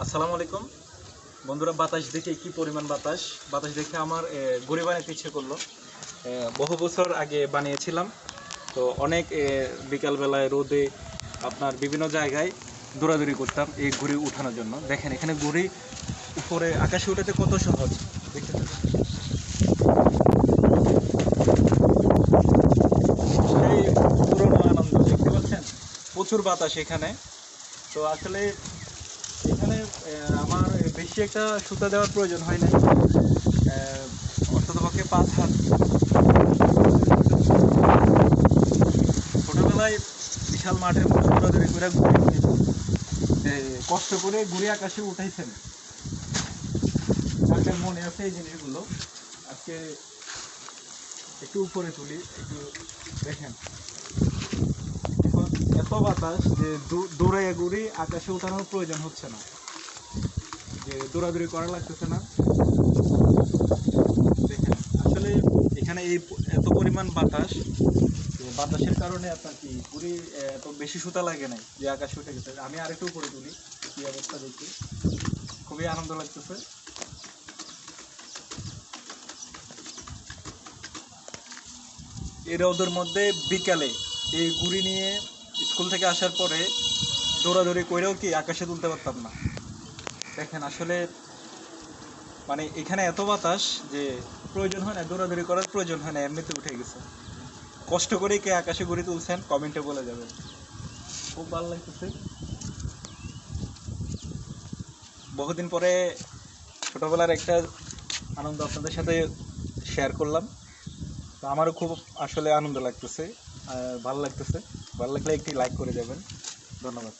আসসালামু আলাইকুম বন্ধুরা। বাতাস দেখে কি পরিমাণ বাতাস দেখে আমার ঘুড়ি বানাতে ইচ্ছে করলো। বহু বছর আগে বানিয়েছিলাম, তো অনেক বিকালবেলায় রোদে আপনার বিভিন্ন জায়গায় দৌড়াদৌড়ি করতাম এই ঘুড়ি উঠানোর জন্য। দেখেন এখানে ঘুড়ি উপরে আকাশে উঠাতে কত সহজ দেখতে পাচ্ছেন। সেই পুরনো আনন্দ দেখতে পাচ্ছেন, প্রচুর বাতাস এখানে। তো আসলে এখানে আমার বেশি একটা সুতা দেওয়ার প্রয়োজন হয় না, অন্ততপক্ষে 5 হাত। ছোটবেলায় বিশাল মাঠের মধ্যে দৌড়াদৌড়ি করে কষ্ট করে ঘুরে আকাশে উঠাইছেন, আপনার মনে আছে এই জিনিসগুলো। আজকে একটু উপরে তুলি, একটু দেখেন। এখন এত বাতাস যে দৌড়াইয়া ঘুরি আকাশে উঠানোর প্রয়োজন হচ্ছে না, যে দৌড়াদৌড়ি করা লাগতেছে না। দেখেন আসলে এখানে এই এত পরিমাণ বাতাসের কারণে আপনার কি ঘুড়ি এত বেশি সুতা লাগে নাই যে আকাশে উঠে গেছে। আমি আরেকটু উপরে তুলি, কি অবস্থা দেখি, খুবই আনন্দ লাগতেছে। এই রোদের মধ্যে বিকালে এই ঘুড়ি নিয়ে স্কুল থেকে আসার পরে দৌড়াদৌড়ি করেও কি আকাশে তুলতে পারতাম না। দেখেন আসলে মানে এখানে এত বাতাস যে প্রয়োজন হয় না, দৌড়াদৌড়ি করার প্রয়োজন হয় না, এমনিতে উঠে গেছে। কষ্ট করে কে আকাশে ঘুড়ি তুলছেন কমেন্টে বলে যাবেন, খুব ভালো লাগতেছে। বহুদিন পরে ছোটবেলার একটা আনন্দ আপনাদের সাথে শেয়ার করলাম, তো আমারও খুব আসলে আনন্দ লাগতেছে, ভালো লাগতেছে। ভালো লাগলে একটি লাইক করে যাবেন। ধন্যবাদ।